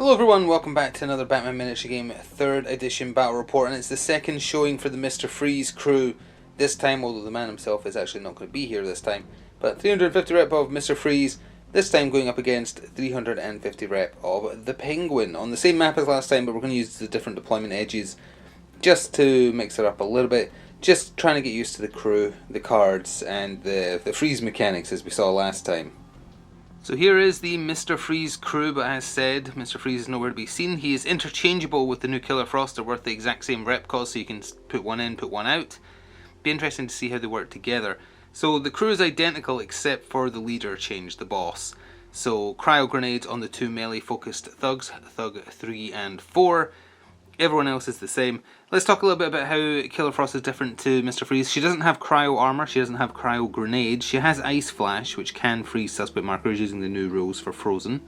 Hello everyone, welcome back to another Batman miniature game 3rd edition battle report, and it's the second showing for the Mr. Freeze crew this time, although the man himself is actually not going to be here this time. But 350 rep of Mr. Freeze, this time going up against 350 rep of the Penguin on the same map as last time, but we're going to use the different deployment edges just to mix it up a little bit, just trying to get used to the crew, the cards, and the freeze mechanics as we saw last time. So here is the Mr. Freeze crew, but as said, Mr. Freeze is nowhere to be seen. He is interchangeable with the new Killer Frost. They're worth the exact same rep cost, so you can put one in, put one out. Be interesting to see how they work together. So the crew is identical except for the leader change, the boss. So cryo grenades on the two melee focused thugs, Thug 3 and 4. Everyone else is the same. Let's talk a little bit about how Killer Frost is different to Mr. Freeze. She doesn't have cryo armor, she doesn't have cryo grenades. She has Ice Flash, which can freeze suspect markers using the new rules for Frozen.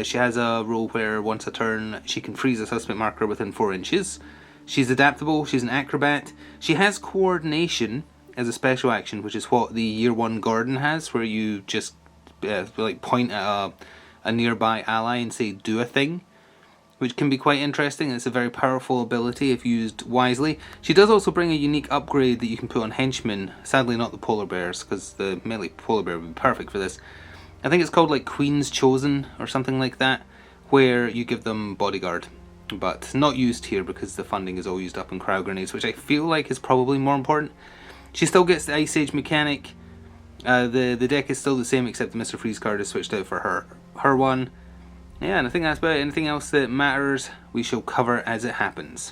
She has a rule where once a turn she can freeze a suspect marker within 4 inches. She's adaptable, she's an acrobat. She has coordination as a special action, which is what the Year 1 Gordon has, where you just like point at a nearby ally and say do a thing, which can be quite interesting. It's a very powerful ability if used wisely. She does also bring a unique upgrade that you can put on henchmen. Sadly not the polar bears, because the melee polar bear would be perfect for this. I think it's called like Queen's Chosen or something like that, where you give them bodyguard. But not used here because the funding is all used up in cryo grenades, which I feel like is probably more important. She still gets the Ice Age mechanic. The deck is still the same except the Mr. Freeze card is switched out for her one. Yeah, and I think that's about it. Anything else that matters, we shall cover as it happens.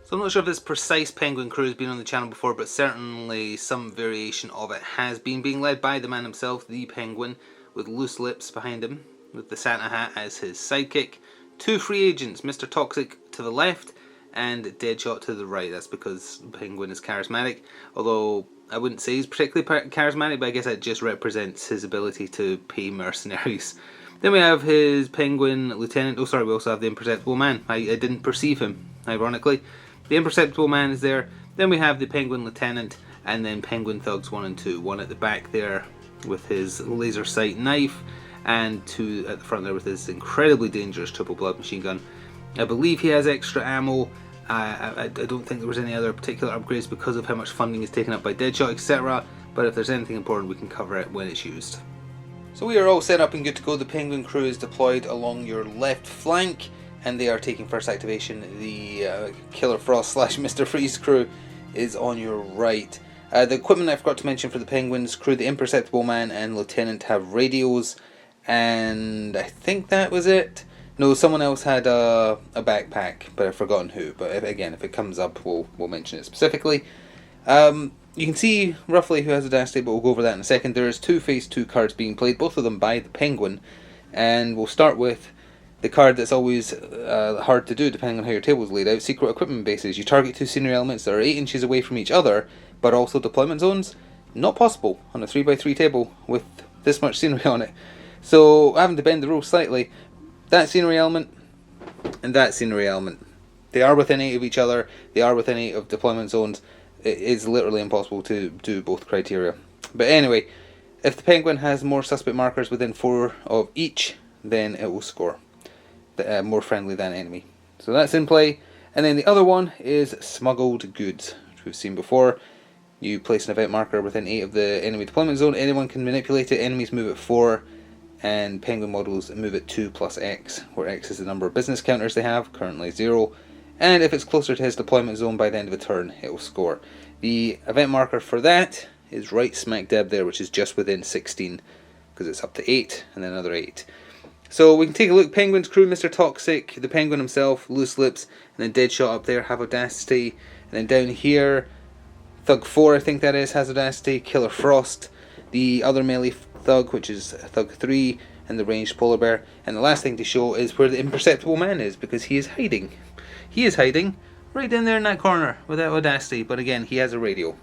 So I'm not sure if this precise Penguin crew has been on the channel before, but certainly some variation of it has been. Being led by the man himself, the Penguin, with Loose Lips behind him, with the Santa hat as his sidekick. 2 free agents, Mr. Toxic to the left, and Deadshot to the right. That's because Penguin is charismatic, although I wouldn't say he's particularly charismatic, but I guess that just represents his ability to pay mercenaries. Then we have his Penguin Lieutenant. Oh sorry, we also have the Imperceptible Man. I didn't perceive him, ironically. The Imperceptible Man is there. Then we have the Penguin Lieutenant, and then Penguin Thugs 1 and 2. One at the back there with his laser sight knife, and 2 at the front there with his incredibly dangerous triple blood machine gun. I believe he has extra ammo. I don't think there was any other particular upgrades because of how much funding is taken up by Deadshot, etc. But if there's anything important, we can cover it when it's used. So we are all set up and good to go. The Penguin crew is deployed along your left flank, and they are taking first activation. The Killer Frost / Mr. Freeze crew is on your right. The equipment I forgot to mention for the Penguins crew, the Imperceptible Man and Lieutenant have radios, and I think that was it. No, someone else had a backpack, but I've forgotten who. But again, if it comes up, we'll mention it specifically. You can see roughly who has Audacity, but we'll go over that in a second. There is 2 phase 2 cards being played, both of them by the Penguin, and we'll start with the card that's always hard to do depending on how your table is laid out. Secret Equipment Bases. You target 2 scenery elements that are 8 inches away from each other, but also deployment zones. Not possible on a 3x3 table with this much scenery on it. So having to bend the rules slightly. That scenery element and that scenery element. They are within 8 of each other. They are within 8 of deployment zones. It is literally impossible to do both criteria. But anyway, if the Penguin has more suspect markers within 4 of each, then it will score. More friendly than enemy. So that's in play. And then the other one is Smuggled Goods, which we've seen before. You place an event marker within 8 of the enemy deployment zone. Anyone can manipulate it. Enemies move at 4. And Penguin models move at 2 plus X, where X is the number of business counters they have, currently 0. And if it's closer to his deployment zone by the end of a turn, it will score. The event marker for that is right smack dab there, which is just within 16, because it's up to 8, and then another 8. So we can take a look. Penguin's crew, Mr. Toxic, the Penguin himself, Loose Lips, and then Deadshot up there have Audacity. And then down here, Thug 4, I think that is, has Audacity, Killer Frost, the other melee Thug, which is Thug 3, and the ranged polar bear. And the last thing to show is where the Imperceptible Man is, because he is hiding. He is hiding right in there in that corner without Audacity, but again, he has a radio.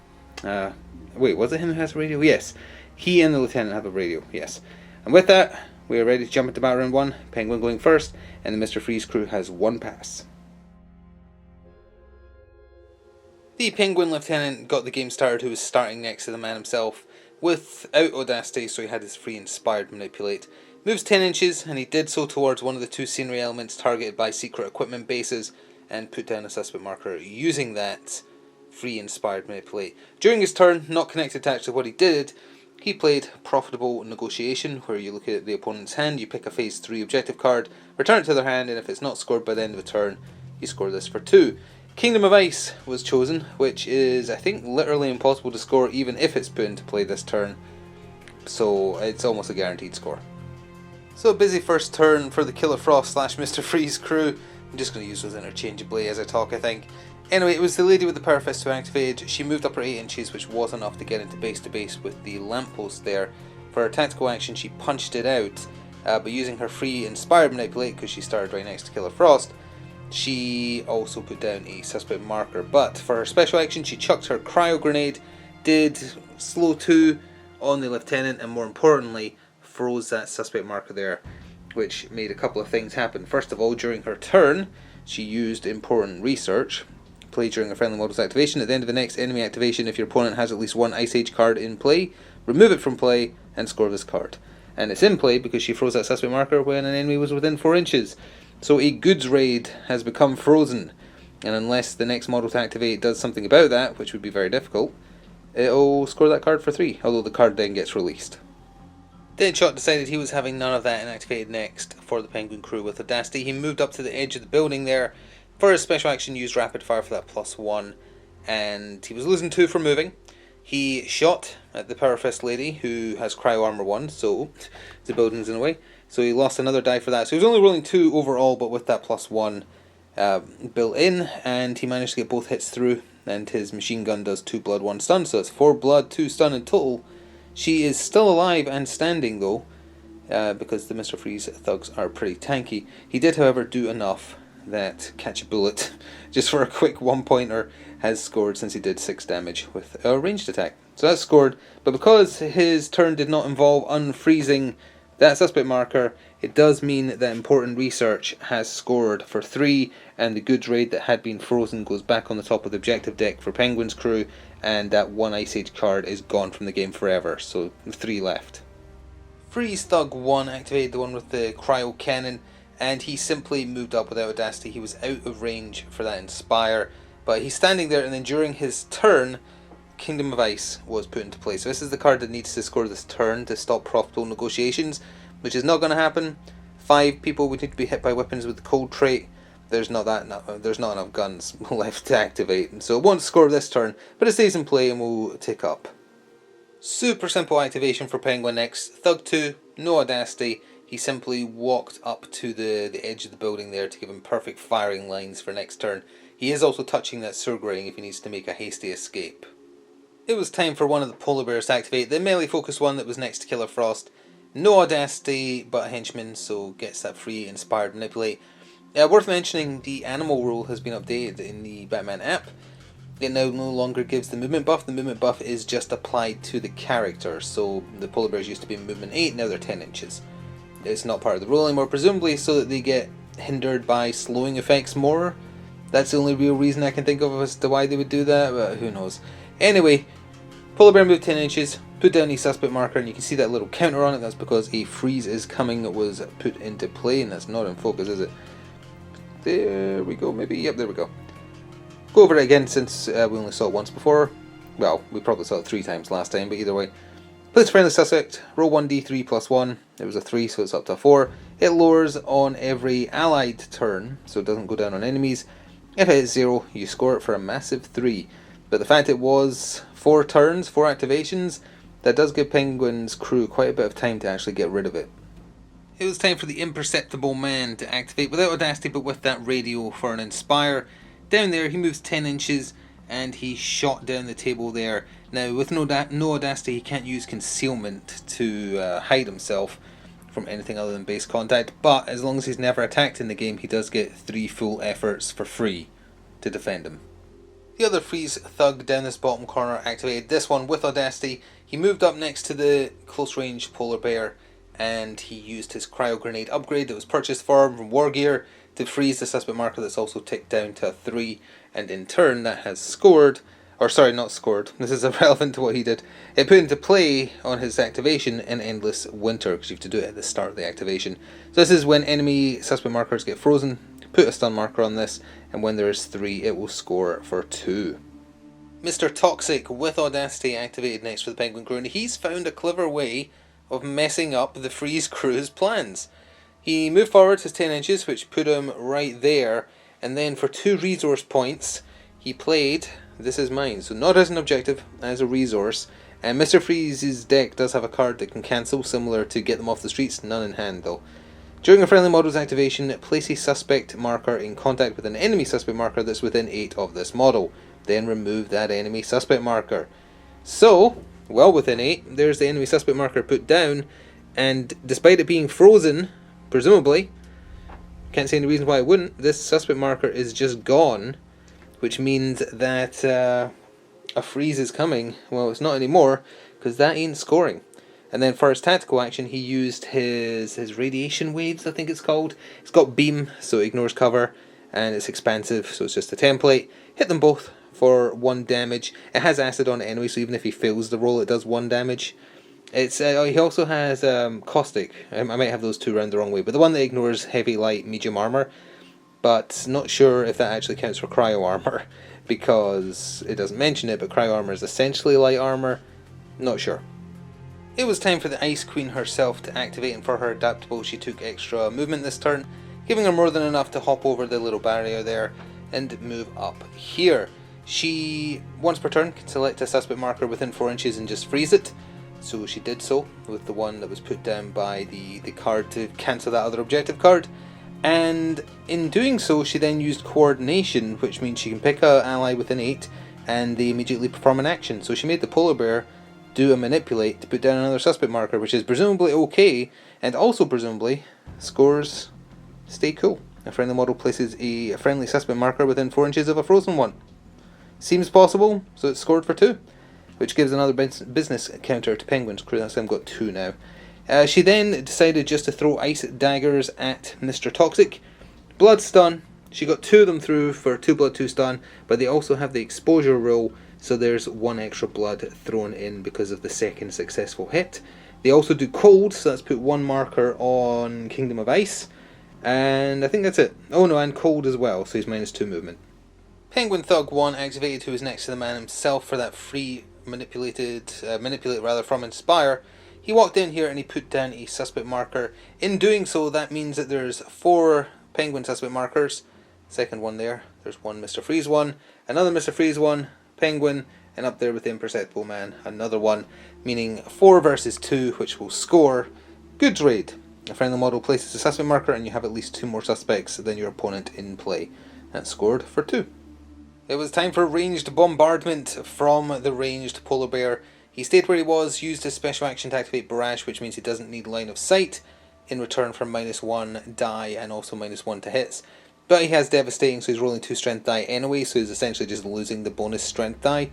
Wait, was it him who has a radio? Yes. He and the Lieutenant have a radio, yes. And with that, we are ready to jump into battle round 1. Penguin going first, and the Mr. Freeze crew has 1 pass. The Penguin Lieutenant got the game started, who was starting next to the man himself without Audacity, so he had his free Inspired Manipulate. Moves 10 inches, and he did so towards one of the two scenery elements targeted by secret equipment bases, and put down a suspect marker using that free inspired manipulate. During his turn, not connected to actually what he did, he played Profitable Negotiation, where you look at the opponent's hand, you pick a phase 3 objective card, return it to their hand, and if it's not scored by the end of the turn, you score this for 2. Kingdom of Ice was chosen, which is, I think, literally impossible to score even if it's put into play this turn, so it's almost a guaranteed score. So a busy first turn for the Killer Frost / Mr. Freeze crew. I'm just going to use those interchangeably as I talk, I think. Anyway, it was the lady with the Power Fist who activated. She moved up her 8 inches, which was enough to get into base to base with the lamppost there. For her tactical action, she punched it out, but using her free Inspired Manipulate, because she started right next to Killer Frost, she also put down a suspect marker. But for her special action, she chucked her Cryo Grenade, did slow 2 on the Lieutenant, and more importantly, froze that suspect marker there, which made a couple of things happen. First of all, during her turn, she used Important Research. Play during a friendly model's activation. At the end of the next enemy activation, if your opponent has at least one Ice Age card in play, remove it from play and score this card. And it's in play because she froze that suspect marker when an enemy was within 4 inches. So a goods raid has become frozen, and unless the next model to activate does something about that, which would be very difficult, it'll score that card for 3, although the card then gets released. Deadshot decided he was having none of that and activated next for the Penguin crew with Audacity. He moved up to the edge of the building there. For his special action, used Rapid Fire for that +1, and he was losing 2 for moving. He shot at the Power Fist lady, who has Cryo Armor 1, so the building's in a way. So he lost another die for that. So he was only rolling 2 overall, but with that +1 built in, and he managed to get both hits through, and his machine gun does 2 blood, 1 stun, so it's 4 blood, 2 stun in total. She is still alive and standing though, because the Mr. Freeze thugs are pretty tanky. He did, however, do enough that Catch a Bullet, just for a quick 1-pointer, has scored since he did 6 damage with a ranged attack. So that's scored, but because his turn did not involve unfreezing that suspect marker, it does mean that Important Research has scored for 3, and the goods raid that had been frozen goes back on the top of the objective deck for Penguin's crew, and that 1 Ice Age card is gone from the game forever, so 3 left. Freeze Thug 1 activated, the one with the Cryo Cannon, and he simply moved up without Audacity. He was out of range for that Inspire, but he's standing there, and then during his turn, Kingdom of Ice was put into play. So this is the card that needs to score this turn to stop Profitable Negotiations, which is not going to happen. 5 people would need to be hit by weapons with the cold trait. There's not enough guns left to activate, and so it won't score this turn, but it stays in play and will tick up. Super simple activation for Penguin next. Thug 2, no Audacity. He simply walked up to the edge of the building there to give him perfect firing lines for next turn. He is also touching that sewer grating if he needs to make a hasty escape. It was time for one of the polar bears to activate, the melee focused one that was next to Killer Frost. No Audacity, but a henchman, so gets that free Inspired Manipulate. Worth mentioning, the animal rule has been updated in the Batman app. It now no longer gives the movement buff. The movement buff is just applied to the character, so the polar bears used to be in movement 8, now they're 10 inches. It's not part of the rule anymore, presumably so that they get hindered by slowing effects more. That's the only real reason I can think of as to why they would do that, but who knows. Anyway, polar bear moved 10 inches, put down a suspect marker, and you can see that little counter on it. That's because a freeze is coming that was put into play, and that's not in focus, is it? There we go, maybe, yep, there we go. Go over it again since we only saw it once before. Well, we probably saw it 3 times last time, but either way. Place friendly suspect, roll 1d3 plus 1. It was a 3, so it's up to a 4. It lowers on every allied turn, so it doesn't go down on enemies. If it hits 0, you score it for a massive 3. But the fact it was 4 turns, 4 activations, that does give Penguin's crew quite a bit of time to actually get rid of it. It was time for the Imperceptible Man to activate without Audacity, but with that radio for an Inspire. Down there, he moves 10 inches, and he shot down the table there. Now, with no Audacity, he can't use Concealment to hide himself from anything other than base contact, but as long as he's never attacked in the game, he does get 3 full efforts for free to defend him. The other Freeze Thug down this bottom corner activated this one with Audacity. He moved up next to the close range polar bear, and he used his Cryo Grenade upgrade that was purchased for him from War Gear to freeze the suspect marker that's also ticked down to a 3, and in turn that has scored Or sorry, not scored. This is irrelevant to what he did. It put into play on his activation in Endless Winter, because you have to do it at the start of the activation. So this is when enemy suspect markers get frozen. Put a stun marker on this, and when there is 3, it will score for 2. Mr. Toxic with Audacity activated next for the Penguin crew, and he's found a clever way of messing up the Freeze crew's plans. He moved forward his 10 inches, which put him right there, and then for 2 resource points, he played This Is Mine. So not as an objective, as a resource. And Mr. Freeze's deck does have a card that can cancel, similar to Get Them Off the Streets, none in hand though. During a friendly model's activation, place a suspect marker in contact with an enemy suspect marker that's within 8 of this model. Then remove that enemy suspect marker. So, well within 8, there's the enemy suspect marker put down, and despite it being frozen, presumably, can't see any reason why it wouldn't, this suspect marker is just gone, which means that a freeze is coming. Well, it's not anymore, because that ain't scoring. And then for his tactical action, he used his radiation waves, I think it's called. It's got beam, so it ignores cover, and it's expansive, so it's just a template. Hit them both for 1 damage. It has acid on it anyway, so even if he fails the roll, it does 1 damage. It's he also has caustic. I might have those 2 round the wrong way, but the one that ignores heavy, light, medium armor. But not sure if that actually counts for cryo armor, because it doesn't mention it, but cryo armor is essentially light armor. Not sure. It was time for the Ice Queen herself to activate, and for her adaptable she took extra movement this turn, giving her more than enough to hop over the little barrier there and move up here. She, once per turn, can select a suspect marker within 4 inches and just freeze it. So she did so with the one that was put down by the card to cancel that other objective card. And in doing so, she then used coordination, which means she can pick an ally within 8 and they immediately perform an action. So she made the polar bear do a manipulate to put down another suspect marker, which is presumably okay, and also presumably scores stay cool. A friendly model places a friendly suspect marker within 4 inches of a frozen one. Seems possible, so it's scored for 2, which gives another business counter to Penguin's crew. That's why I've got 2 now. She then decided just to throw ice daggers at Mr. Toxic. Blood stun. She got 2 of them through for 2 blood, 2 stun, but they also have the exposure roll, so there's 1 extra blood thrown in because of the second successful hit. They also do cold, so that's put 1 marker on Kingdom of Ice, and I think that's it. Oh no, and cold as well, so he's -2 movement. Penguin Thug 1 activated, who is next to the man himself for that free manipulate from Inspire. He walked in here and he put down a suspect marker. In doing so, that means that there's 4 Penguin suspect markers. Second one there. There's 1 Mr. Freeze 1, another Mr. Freeze 1, Penguin, and up there with the Imperceptible Man, another one, meaning 4 versus 2, which will score. Good raid. A friendly model places a suspect marker and you have at least 2 more suspects than your opponent in play. That scored for 2. It was time for ranged bombardment from the ranged polar bear. He stayed where he was, used his special action to activate Barrage, which means he doesn't need line of sight, in return for -1 die and also -1 to hits. But he has Devastating, so he's rolling 2 strength die anyway, so he's essentially just losing the bonus strength die.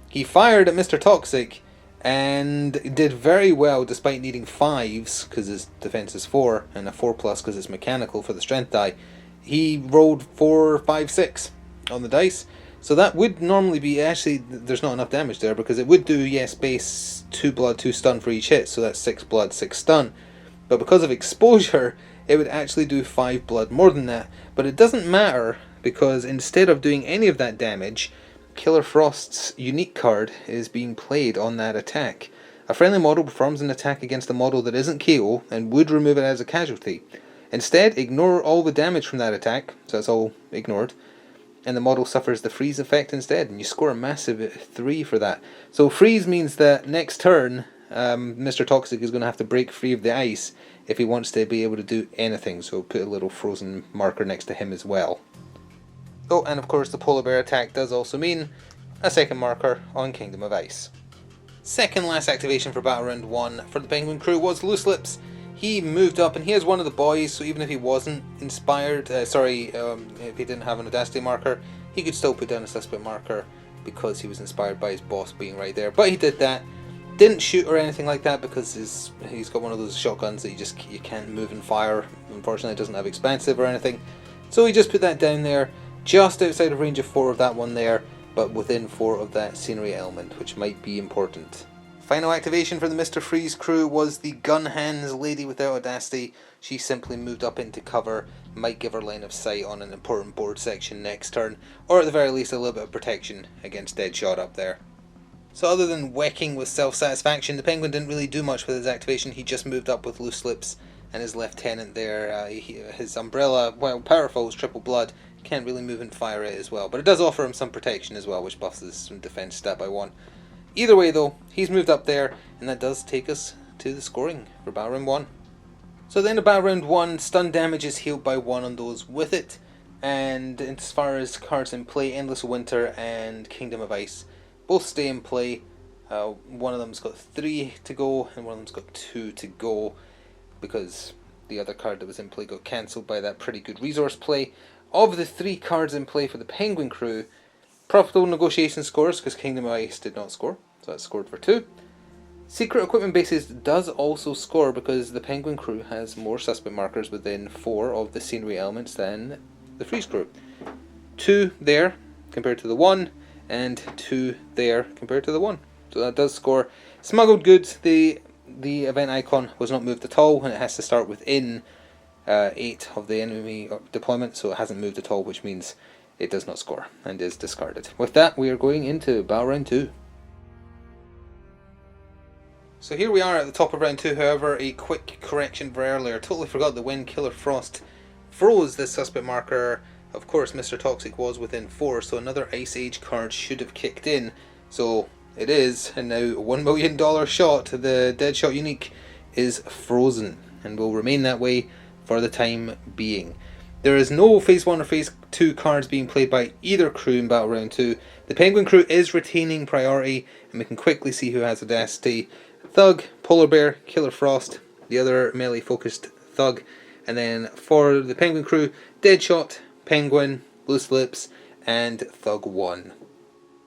He fired at Mr. Toxic and did very well despite needing 5s, because his defense is 4, and a 4+ because it's mechanical for the strength die. He rolled 4, 5, 6 on the dice. So that would normally be, actually, there's not enough damage there, because it would do, yes, base 2 blood, 2 stun for each hit, so that's 6 blood, 6 stun. But because of exposure, it would actually do 5 blood more than that. But it doesn't matter, because instead of doing any of that damage, Killer Frost's unique card is being played on that attack. A friendly model performs an attack against a model that isn't KO and would remove it as a casualty. Instead, ignore all the damage from that attack, so that's all ignored, and the model suffers the freeze effect instead, and you score a massive 3 for that. So freeze means that next turn, Mr. Toxic is going to have to break free of the ice if he wants to be able to do anything, so put a little frozen marker next to him as well. Oh, and of course the polar bear attack does also mean a second marker on Kingdom of Ice. Second last activation for Battle Round 1 for the Penguin crew was Loose Lips. He moved up, and he is one of the boys, so even if he wasn't inspired, if he didn't have an Audacity marker, he could still put down a suspect marker because he was inspired by his boss being right there. But he did that. Didn't shoot or anything like that because he's got one of those shotguns that you can't move and fire. Unfortunately, it doesn't have expansive or anything. So he just put that down there, just outside of range of 4 of that one there, but within 4 of that scenery element, which might be important. Final activation for the Mr. Freeze crew was the Gun Hands Lady Without Audacity. She simply moved up into cover, might give her line of sight on an important board section next turn, or at the very least a little bit of protection against Deadshot up there. So other than wecking with self-satisfaction, the Penguin didn't really do much with his activation. He just moved up with Loose Lips and his Lieutenant there. His Umbrella, while powerful, is Triple Blood, can't really move and fire it as well, but it does offer him some protection as well, which buffs his defense stat by 1. Either way though, he's moved up there, and that does take us to the scoring for Battle Round 1. So at the end of Battle Round 1, stun damage is healed by 1 on those with it, and as far as cards in play, Endless Winter and Kingdom of Ice both stay in play. One of them's got 3 to go, and one of them's got 2 to go, because the other card that was in play got cancelled by that pretty good resource play. Of the 3 cards in play for the Penguin crew, Profitable Negotiation scores, because Kingdom of Ice did not score, so that's scored for 2. Secret Equipment Bases does also score, because the Penguin crew has more suspect markers within 4 of the scenery elements than the Freeze crew. 2 there, compared to the 1, and 2 there, compared to the 1. So that does score. Smuggled Goods, the event icon was not moved at all, and it has to start within 8 of the enemy deployment, so it hasn't moved at all, which means it does not score and is discarded. With that, we are going into Battle Round 2. So here we are at the top of Round 2, however, a quick correction for earlier. Totally forgot that when Killer Frost froze this suspect marker, of course Mr. Toxic was within 4, so another Ice Age card should have kicked in. So it is, and now $1 million shot, the Deadshot unique is frozen, and will remain that way for the time being. There is no Phase 1 or Phase 2 cards being played by either crew in Battle Round 2. The Penguin crew is retaining priority, and we can quickly see who has Audacity. Thug, Polar Bear, Killer Frost, the other melee focused Thug, and then for the Penguin crew, Deadshot, Penguin, Loose Lips, and Thug 1.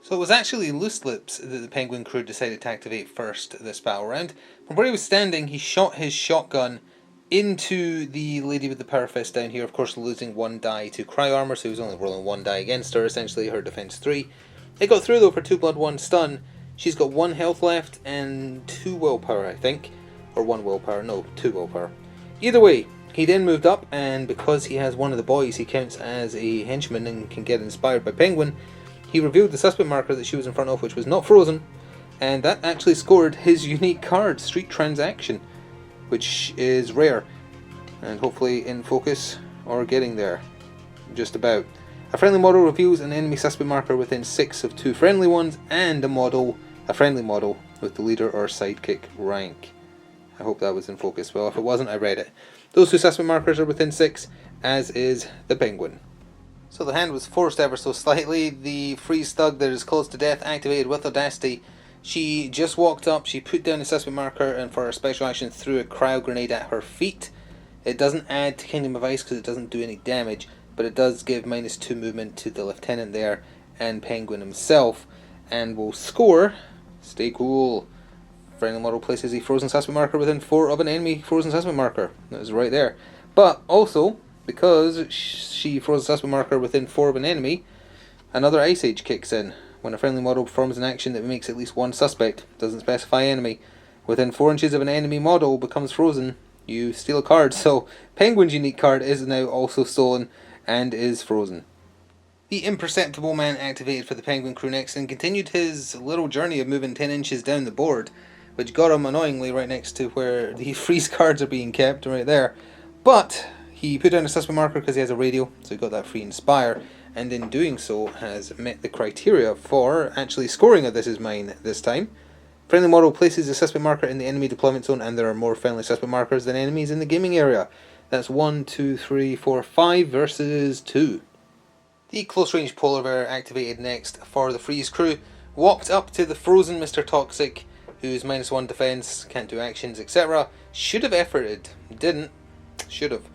So it was actually Loose Lips that the Penguin crew decided to activate first this battle round. From where he was standing, he shot his shotgun into the lady with the power fist down here, of course losing 1 die to Cryo Armor, so he was only rolling 1 die against her, essentially her defense 3. It got through though for 2 blood, 1 stun. She's got 1 health left and 2 willpower, I think. Or 1 willpower, no, 2 willpower. Either way, he then moved up, and because he has one of the boys, he counts as a henchman and can get inspired by Penguin. He revealed the suspect marker that she was in front of, which was not frozen, and that actually scored his unique card, Street Transaction, which is rare, and hopefully in focus or getting there, just about. A friendly model reveals an enemy suspect marker within 6 of 2 friendly ones, and a friendly model with the leader or sidekick rank. I hope that was in focus. Well, if it wasn't, I read it. Those 2 suspect markers are within 6, as is the Penguin. So the hand was forced ever so slightly. The Freeze Thug that is close to death activated with Audacity. She just walked up, she put down the suspect marker, and for her special action threw a cryo grenade at her feet. It doesn't add to Kingdom of Ice because it doesn't do any damage, but it does give -2 movement to the Lieutenant there and Penguin himself, and will score, stay cool, friendly model places a frozen suspect marker within 4 of an enemy frozen suspect marker. That was right there. But also, because she froze a suspect marker within 4 of an enemy, another Ice Age kicks in. When a friendly model performs an action that makes at least 1 suspect, doesn't specify enemy, within 4 inches of an enemy model becomes frozen, you steal a card. So Penguin's unique card is now also stolen and is frozen. The Imperceptible Man activated for the Penguin crew next and continued his little journey of moving 10 inches down the board, which got him annoyingly right next to where the freeze cards are being kept, right there. But he put down a suspect marker because he has a radio, so he got that free Inspire, and in doing so has met the criteria for actually scoring a This Is Mine this time. Friendly model places a suspect marker in the enemy deployment zone, and there are more friendly suspect markers than enemies in the gaming area. That's 1, 2, 3, 4, 5 versus 2. The Close Range Polar Bear activated next for the Freeze crew. Walked up to the frozen Mr. Toxic, who's -1 defense, can't do actions, etc. Should have efforted, didn't. Should have.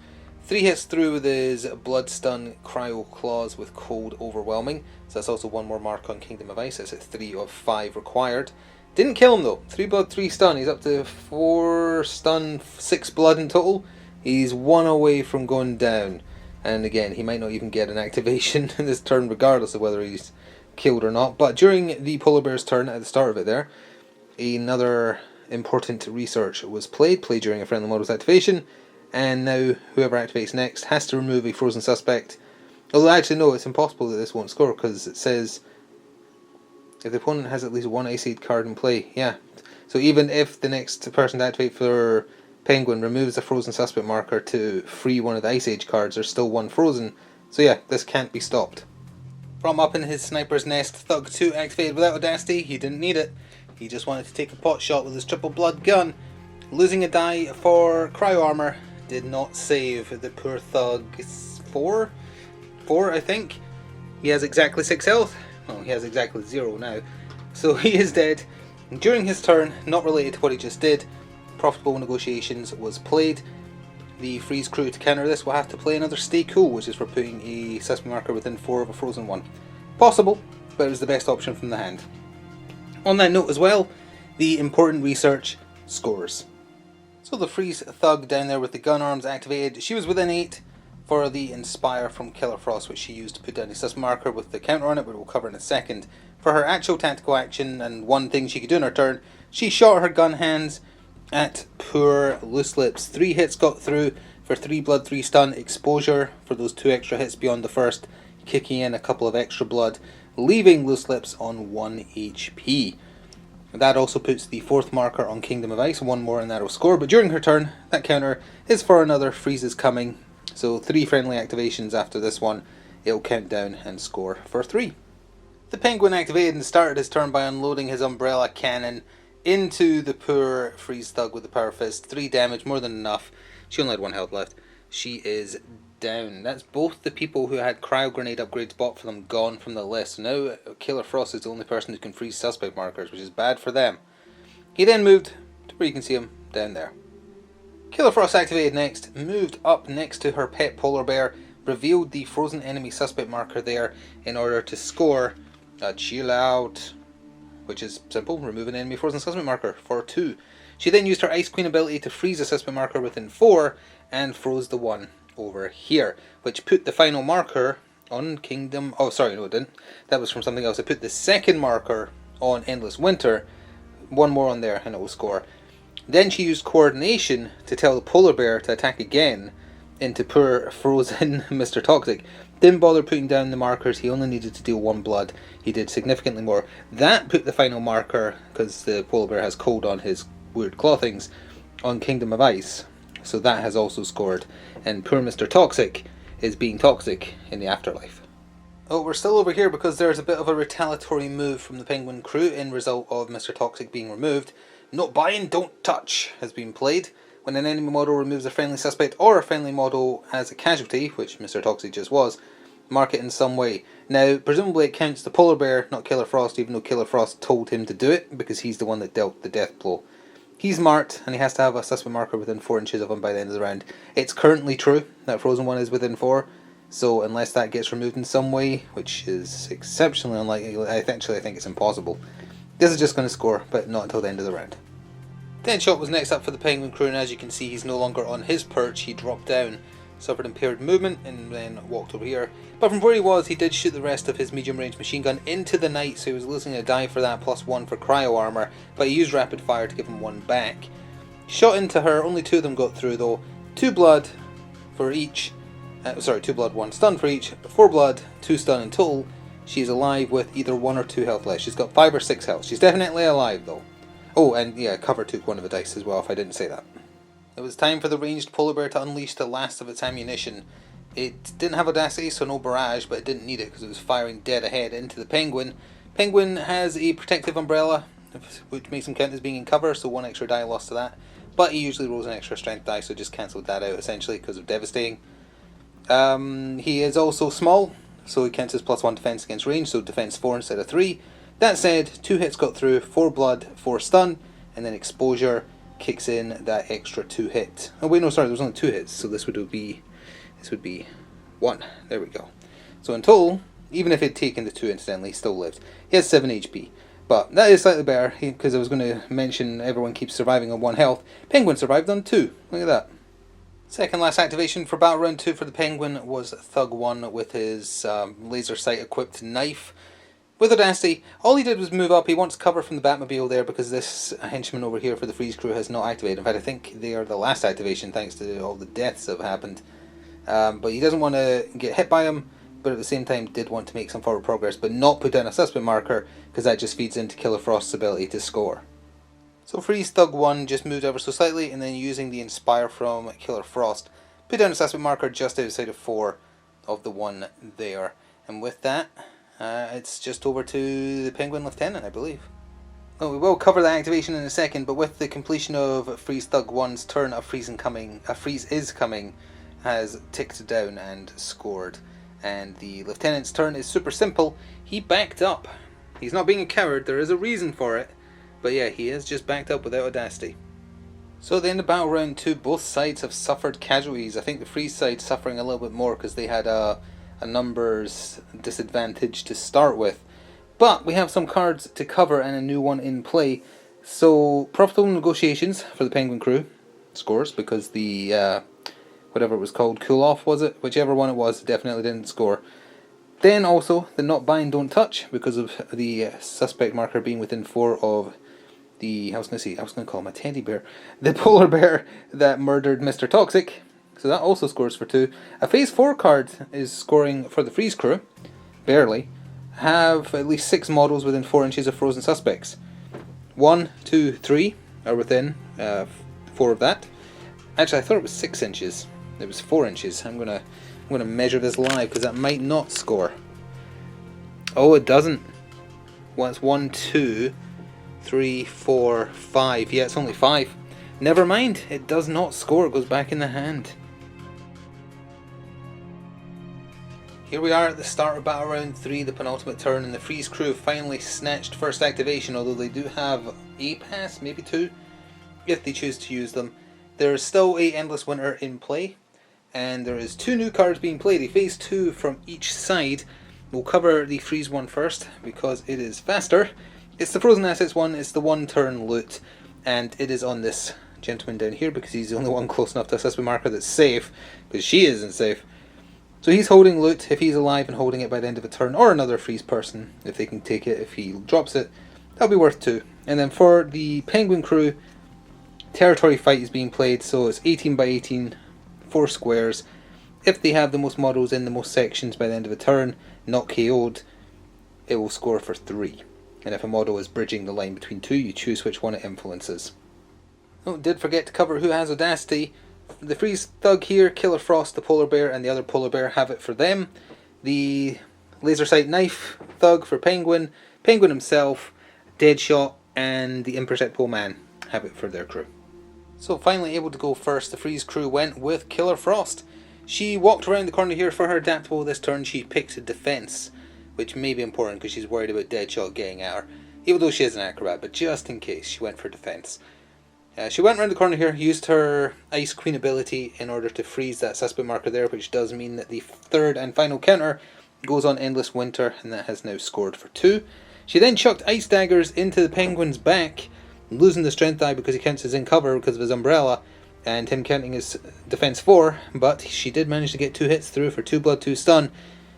3 hits through with his Blood Stun Cryo Claws with Cold Overwhelming. So that's also 1 more mark on Kingdom of Ice. That's at 3 of 5 required. Didn't kill him though. 3 blood, 3 stun. He's up to 4 stun, 6 blood in total. He's 1 away from going down. And again, he might not even get an activation in this turn regardless of whether he's killed or not. But during the polar bear's turn at the start of it there, another important research was played during a friendly model's activation, and now whoever activates next has to remove a frozen suspect. Although actually no, it's impossible that this won't score, because it says if the opponent has at least one Ice Age card in play. Yeah, so even if the next person to activate for Penguin removes a frozen suspect marker to free one of the Ice Age cards, there's still one frozen. So yeah, this can't be stopped. From up in his sniper's nest, Thug 2 activated without Audacity. He didn't need it. He just wanted to take a pot shot with his triple blood gun. Losing a die for cryo armor did not save the poor Thug. It's 4 I think. He has exactly 6 health. Well, he has exactly 0 now. So he is dead. During his turn, not related to what he just did, Profitable Negotiations was played. The Freeze crew to counter this will have to play another Stay Cool, which is for putting a suspect marker within 4 of a frozen one. Possible, but it was the best option from the hand. On that note as well, the important research scores. So the Freeze Thug down there with the gun arms activated, she was within 8 for the Inspire from Killer Frost, which she used to put down a suspect marker with the counter on it, but we'll cover in a second. For her actual tactical action and one thing she could do in her turn, she shot her gun hands at poor Loose Lips. 3 hits got through for 3 blood, 3 stun, exposure for those 2 extra hits beyond the first, kicking in a couple of extra blood, leaving Loose Lips on 1 HP. That also puts the 4th marker on Kingdom of Ice, 1 more and that'll score, but during her turn, that counter is for another Freezes Coming, so 3 friendly activations after this one, it'll count down and score for 3. The Penguin activated and started his turn by unloading his umbrella cannon into the poor Freeze Thug with the Power Fist. 3 damage, more than enough. She only had 1 health left. She is down. That's both the people who had cryo grenade upgrades bought for them gone from the list. So now Killer Frost is the only person who can freeze suspect markers, which is bad for them. He then moved to where you can see him down there. Killer Frost activated next, moved up next to her pet polar bear, revealed the frozen enemy suspect marker there in order to score a chill out, which is simple, remove an enemy frozen suspect marker for 2. She then used her Ice Queen ability to freeze a suspect marker within 4 and froze the one over here, which put the final marker on Kingdom... Oh, sorry, no it didn't. That was from something else. It put the second marker on Endless Winter, 1 more on there and it will score. Then she used Coordination to tell the polar bear to attack again into poor frozen Mr. Toxic. Didn't bother putting down the markers, he only needed to deal 1 blood. He did significantly more. That put the final marker, because the polar bear has cold on his weird claw things, on Kingdom of Ice. So that has also scored. And poor Mr. Toxic is being toxic in the afterlife. Oh, we're still over here because there's a bit of a retaliatory move from the Penguin crew in result of Mr. Toxic being removed. Not buying, don't touch has been played. When an enemy model removes a friendly suspect or a friendly model as a casualty, which Mr. Toxic just was, mark it in some way. Now, presumably it counts the polar bear, not Killer Frost, even though Killer Frost told him to do it, because he's the one that dealt the death blow. He's marked, and he has to have a suspect marker within 4 inches of him by the end of the round. It's currently true that frozen one is within 4, so unless that gets removed in some way, which is exceptionally unlikely, I think it's impossible, this is just going to score, but not until the end of the round. Deadshot was next up for the Penguin crew, and as you can see, he's no longer on his perch. He dropped down, suffered impaired movement, and then walked over here. But from where he was, he did shoot the rest of his medium-range machine gun into the night, so he was losing a die for that, +1 for cryo armor, but he used rapid fire to give him 1 back. Shot into her, only 2 of them got through though. 2 blood for each, 2 blood, 1 stun for each, 4 blood, 2 stun in total. She's alive with either 1 or 2 health left. She's got 5 or 6 health. She's definitely alive though. Oh, and yeah, cover took 1 of the dice as well, if I didn't say that. It was time for the ranged polar bear to unleash the last of its ammunition. It didn't have Audacity, so no barrage, but it didn't need it because it was firing dead ahead into the Penguin. Penguin has a protective umbrella, which makes him count as being in cover, so 1 extra die lost to that. But he usually rolls an extra strength die, so just cancelled that out essentially because of devastating. He is also small, so he counts as +1 defense against range, so defense 4 instead of 3. That said, 2 hits got through, 4 blood, 4 stun, and then exposure kicks in that extra 2 hit. Oh wait, no, sorry, there was only 2 hits, so this would be 1. There we go. So in total, even if he'd taken the 2 incidentally, he still lived. He has 7 HP. But that is slightly better, because I was going to mention everyone keeps surviving on 1 health. Penguin survived on 2. Look at that. Second last activation for Battle Round 2 for the Penguin was Thug 1 with his laser sight equipped knife. With Audacity, all he did was move up. He wants cover from the Batmobile there because this henchman over here for the Freeze crew has not activated. In fact, I think they are the last activation thanks to all the deaths that have happened. But he doesn't want to get hit by him, but at the same time did want to make some forward progress, but not put down a suspect marker because that just feeds into Killer Frost's ability to score. So Freeze Thug 1 just moved ever so slightly, and then using the Inspire from Killer Frost, put down a suspect marker just outside of 4 of the one there. And with that, it's just over to the Penguin Lieutenant, I believe. Oh, we will cover that activation in a second, but with the completion of Freeze Thug 1's turn, a freeze is coming has ticked down and scored. And the Lieutenant's turn is super simple. He backed up. He's not being a coward, there is a reason for it. But yeah, he is just backed up without Audacity. So at the end of Battle Round 2, both sides have suffered casualties. I think the Freeze side suffering a little bit more because they had a numbers disadvantage to start with. But we have some cards to cover and a new one in play. So profitable negotiations for the Penguin crew scores because the whatever it was called, Cool Off was it? Whichever one it was, definitely didn't score. Then also the Not Bind Don't Touch because of the suspect marker being within 4 of the, I was going to call him a teddy bear, the polar bear that murdered Mr. Toxic. So that also scores for 2. A Phase 4 card is scoring for the Freeze crew, barely. Have at least 6 models within 4 inches of frozen suspects. 1, 2, 3 are within 4 of that. Actually, I thought it was 6 inches. It was 4 inches. I'm gonna measure this live because that might not score. Oh, it doesn't. Well, it's 1, 2, 3, 4, 5. Yeah, it's only 5. Never mind. It does not score. It goes back in the hand. Here we are at the start of Battle Round 3, the penultimate turn, and the Freeze crew finally snatched first activation, although they do have a pass, maybe 2, if they choose to use them. There is still a Endless Winter in play, and there is 2 new cards being played, a Phase 2 from each side. We'll cover the Freeze one first, because it is faster. It's the Frozen Assets one, it's the 1 turn loot, and it is on this gentleman down here, because he's the only one close enough to a suspect marker that's safe, because she isn't safe. So he's holding loot if he's alive and holding it by the end of a turn, or another Freeze person if they can take it. If he drops it, that'll be worth 2. And then for the Penguin crew, Territory Fight is being played, so it's 18 by 18, 4 squares. If they have the most models in the most sections by the end of a turn, not KO'd, it will score for 3. And if a model is bridging the line between 2, you choose which one it influences. Oh, did forget to cover who has Audacity. The Freeze Thug here, Killer Frost, the Polar Bear, and the other Polar Bear have it for them. The Laser Sight Knife Thug for Penguin, Penguin himself, Deadshot, and the Imperceptible Man have it for their crew. So finally able to go first, the Freeze crew went with Killer Frost. She walked around the corner here for her adaptable this turn. She picked Defense, which may be important because she's worried about Deadshot getting at her. Even though she is an acrobat, but just in case, she went for Defense. She went around the corner here, used her Ice Queen ability in order to freeze that suspect marker there, which does mean that the 3rd and final counter goes on Endless Winter, and that has now scored for 2. She then chucked Ice Daggers into the Penguin's back, losing the Strength Die because he counts as in cover because of his umbrella, and him counting his Defense 4, but she did manage to get 2 hits through for 2 blood, 2 stun,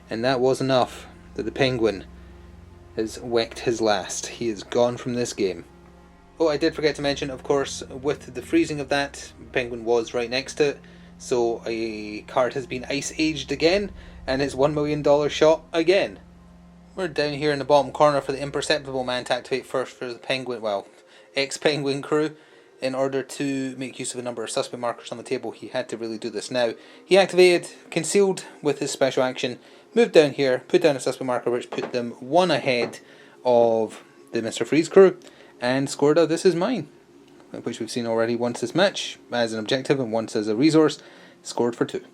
and that was enough that the Penguin has wrecked his last. He is gone from this game. Oh, I did forget to mention, of course, with the freezing of that, Penguin was right next to it, so a card has been Ice Aged again, and it's $1 million shot again. We're down here in the bottom corner for the Imperceptible Man to activate first for the Penguin, well, ex-Penguin crew. In order to make use of a number of suspect markers on the table, he had to really do this now. He activated Concealed with his special action, moved down here, put down a suspect marker which put them 1 ahead of the Mr. Freeze crew, and scored a This Is Mine, which we've seen already once this match as an objective and once as a resource, scored for 2.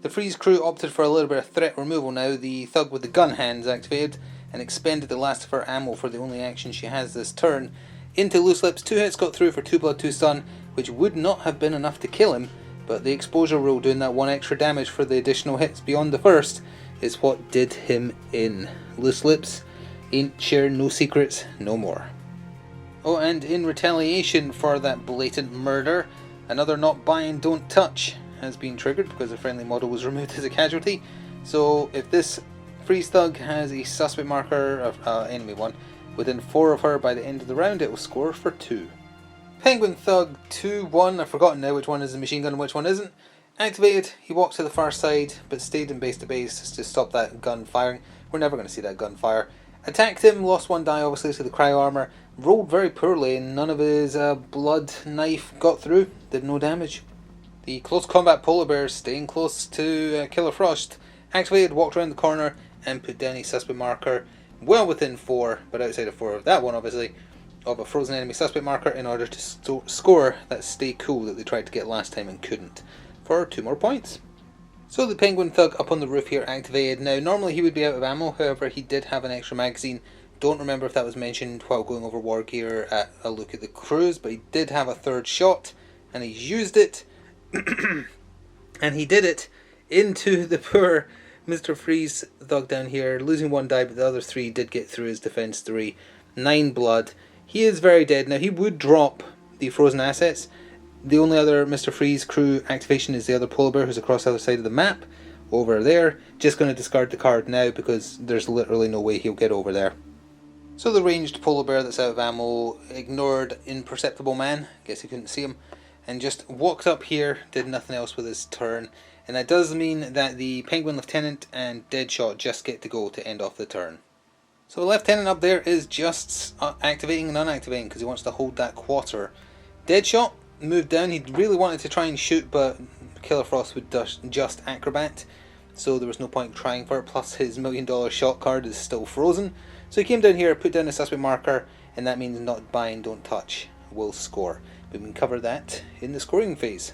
The Freeze crew opted for a little bit of threat removal now. The Thug with the gun hands activated and expended the last of her ammo for the only action she has this turn. Into Loose Lips, 2 hits got through for 2 blood, 2 stun, which would not have been enough to kill him, but the exposure rule doing that 1 extra damage for the additional hits beyond the first is what did him in. Loose Lips ain't sharing no secrets no more. Oh, and in retaliation for that blatant murder, another Not Bind Don't Touch has been triggered because a friendly model was removed as a casualty. So if this Freeze Thug has a suspect marker, enemy one, within 4 of her by the end of the round. It will score for 2. Penguin Thug 2-1, I've forgotten now which one is the machine gun and which one isn't. Activated, he walked to the far side, but stayed in base to base to stop that gun firing. We're never going to see that gun fire. Attacked him, lost 1 die obviously to the cryo armor, rolled very poorly and none of his blood knife got through, did no damage. The close combat polar bear staying close to Killer Frost. Activated, walked around the corner and put down a suspect marker well within 4, but outside of 4 of that one obviously, of a frozen enemy suspect marker in order to score that stay cool that they tried to get last time and couldn't, for 2 more points. So the Penguin Thug up on the roof here activated. Now normally he would be out of ammo, however he did have an extra magazine. Don't remember if that was mentioned while going over war gear at a look at the crews, but he did have a 3rd shot and he's used it. And he did it into the poor Mr. Freeze Thug down here, losing 1 die, but the other 3 did get through his defense 3. 9 blood. He is very dead. Now he would drop the frozen assets. The only other Mr. Freeze crew activation is the other polar bear who's across the other side of the map, over there. Just going to discard the card now because there's literally no way he'll get over there. So the ranged polar bear that's out of ammo ignored Imperceptible Man, guess he couldn't see him, and just walked up here, did nothing else with his turn. And that does mean that the Penguin Lieutenant and Deadshot just get to go to end off the turn. So the Lieutenant up there is just activating and unactivating because he wants to hold that quarter. Deadshot moved down. He really wanted to try and shoot, but Killer Frost would just acrobat, so there was no point trying for it. Plus his $1 million shot card is still frozen. So he came down here, put down a suspect marker, and that means not buy and don't touch will score. But we can cover that in the scoring phase.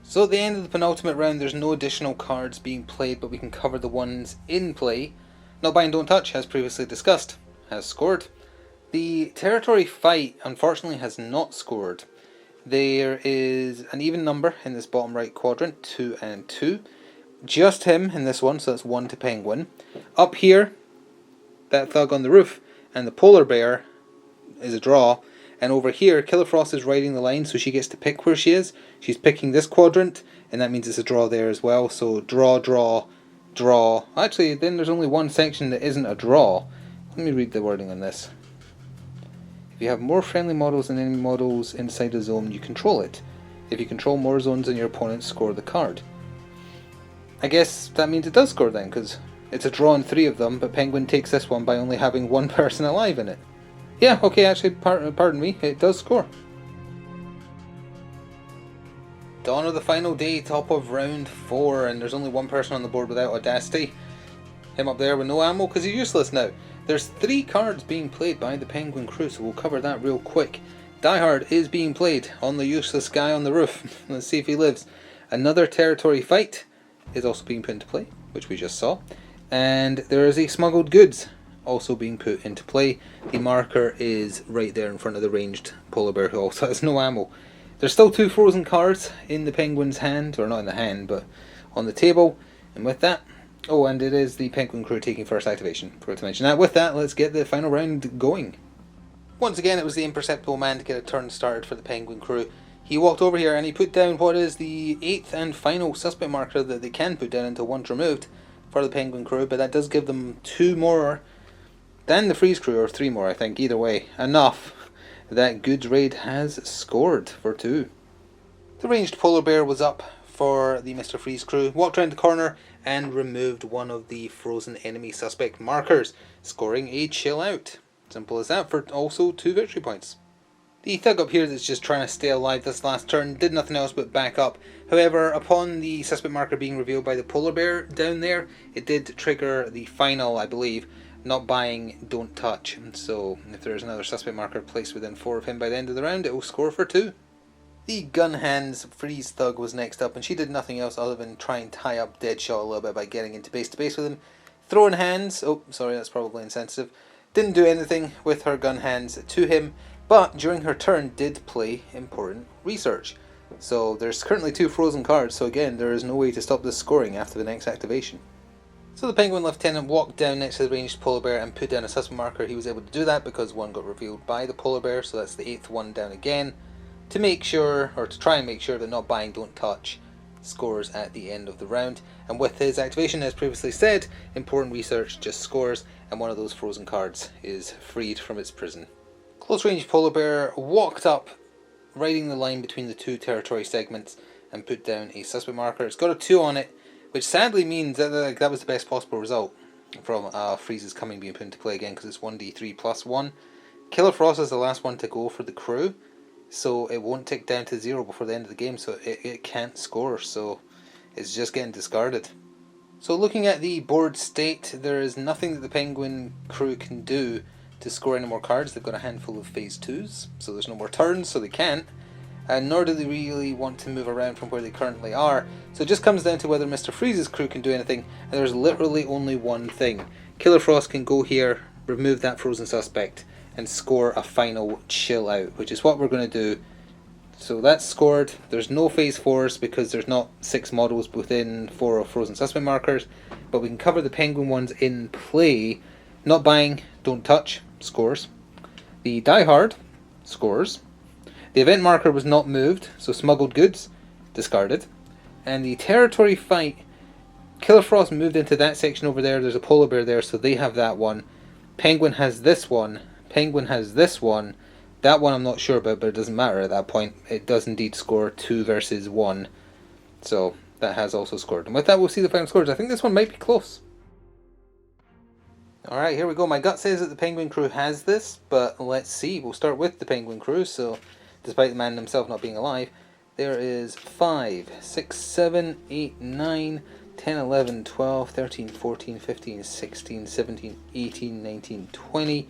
So at the end of the penultimate round there's no additional cards being played, but we can cover the ones in play. Not buy and don't touch, as previously discussed, has scored. The territory fight unfortunately has not scored. There is an even number in this bottom right quadrant, 2 and 2. Just him in this one, so that's 1 to Penguin. Up here, that Thug on the roof and the polar bear is a draw. And over here, Killer Frost is riding the line, so she gets to pick where she is. She's picking this quadrant, and that means it's a draw there as well. So draw, draw, draw. Actually, then there's only one section that isn't a draw. Let me read the wording on this. If you have more friendly models than enemy models inside a zone, you control it. If you control more zones than your opponents, score the card. I guess that means it does score then, because it's a draw in 3 of them, but Penguin takes this one by only having 1 person alive in it. Yeah, okay, actually, pardon me, it does score. Dawn of the final day, top of round 4, and there's only 1 person on the board without Audacity. Him up there with no ammo, because he's useless now. There's 3 cards being played by the Penguin crew, so we'll cover that real quick. Die Hard is being played on the useless guy on the roof. Let's see if he lives. Another territory fight is also being put into play, which we just saw. And there is a smuggled goods also being put into play. The marker is right there in front of the ranged polar bear who also has no ammo. There's still 2 frozen cards in the Penguin's hand, or not in the hand, but on the table. And with that, oh, and it is the Penguin crew taking first activation. Forgot to mention that. With that, let's get the final round going. Once again, it was the Imperceptible Man to get a turn started for the Penguin crew. He walked over here and he put down what is the 8th and final suspect marker that they can put down until one's removed for the Penguin crew, but that does give them 2 more than the Freeze crew, or 3 more I think, either way. Enough that Goods Raid has scored for 2. The ranged polar bear was up for the Mr. Freeze crew, walked around the corner and removed one of the frozen enemy suspect markers, scoring a chill out. Simple as that, for also 2 victory points. The Thug up here that's just trying to stay alive this last turn did nothing else but back up. However, upon the suspect marker being revealed by the polar bear down there, it did trigger the final, I believe, not buying, don't touch. So if there's another suspect marker placed within 4 of him by the end of the round, it will score for 2. The Gun Hands Freeze Thug was next up, and she did nothing else other than try and tie up Deadshot a little bit by getting into base to base with him. Throwing hands, oh sorry, that's probably insensitive. Didn't do anything with her gun hands to him, but during her turn did play important research. So there's currently 2 frozen cards, so again there is no way to stop this scoring after the next activation. So the Penguin Lieutenant walked down next to the ranged polar bear and put down a suspect marker. He was able to do that because one got revealed by the polar bear, so that's the 8th one down again, to make sure, or to try and make sure that not buying, don't touch scores at the end of the round. And with his activation, as previously said, important research just scores, and one of those frozen cards is freed from its prison. Close range polar bear walked up, riding the line between the two territory segments, and put down a suspect marker. It's got a 2 on it, which sadly means that that was the best possible result from Freeze's coming being put into play again, because it's 1d3 plus 1. Killer Frost is the last one to go for the crew, so it won't tick down to 0 before the end of the game, so it can't score, so it's just getting discarded. So looking at the board state, there is nothing that the Penguin crew can do to score any more cards. They've got a handful of phase 2s, so there's no more turns, so they can't. And nor do they really want to move around from where they currently are. So it just comes down to whether Mr. Freeze's crew can do anything, and there's literally only one thing. Killer Frost can go here, remove that frozen suspect, and score a final chill out, which is what we're going to do. So that's scored. There's no phase 4s because there's not 6 models within 4 of frozen suspect markers, but we can cover the Penguin ones in play. Not buying, don't touch, scores. The Die Hard scores. The event marker was not moved, so smuggled goods, discarded. And the territory fight, Killer Frost moved into that section over there. There's a polar bear there, so they have that one. Penguin has this one. Penguin has this one. That one I'm not sure about, but it doesn't matter at that point. It does indeed score 2 versus 1. So that has also scored. And with that, we'll see the final scores. I think this one might be close. Alright, here we go. My gut says that the Penguin crew has this, but let's see. We'll start with the Penguin crew, so despite the man himself not being alive, there is 5, 6, 7, 8, 9, 10, 11, 12, 13, 14, 15, 16, 17, 18, 19, 20,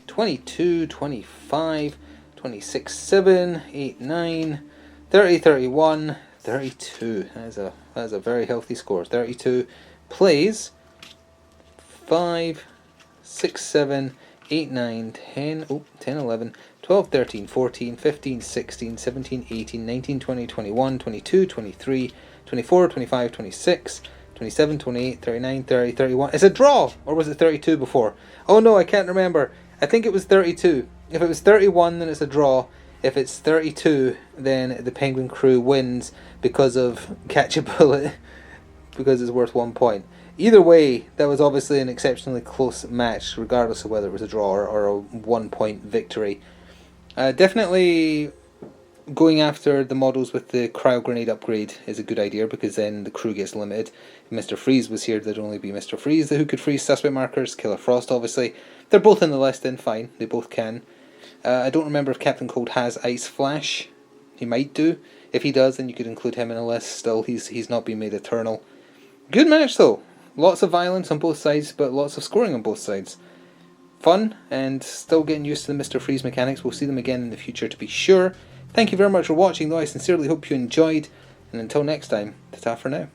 22, 25, 26, 7, 8, 9, 30, 31, 32. That is a very healthy score. 32 plays 5, 6, 7, 8, 9, 10, 10, 11, 12, 13, 14, 15, 16, 17, 18, 19, 20, 21, 22, 23, 24, 25, 26, 27, 28, 39, 30, 31. It's a draw! Or was it 32 before? Oh no, I can't remember. I think it was 32. If it was 31, then it's a draw. If it's 32, then the Penguin crew wins because of Catch a Bullet, because it's worth 1 point. Either way, that was obviously an exceptionally close match, regardless of whether it was a draw or a 1 point victory. Definitely going after the models with the cryo grenade upgrade is a good idea, because then the crew gets limited. If Mr. Freeze was here, there'd only be Mr. Freeze who could freeze suspect markers. Killer Frost, obviously. They're both in the list, then fine. They both can. I don't remember if Captain Cold has Ice Flash. He might do. If he does, then you could include him in a list. Still, he's not been made eternal. Good match, though. Lots of violence on both sides, but lots of scoring on both sides. Fun, and still getting used to the Mr. Freeze mechanics. We'll see them again in the future to be sure. Thank you very much for watching, though. I sincerely hope you enjoyed, and until next time, ta-ta for now.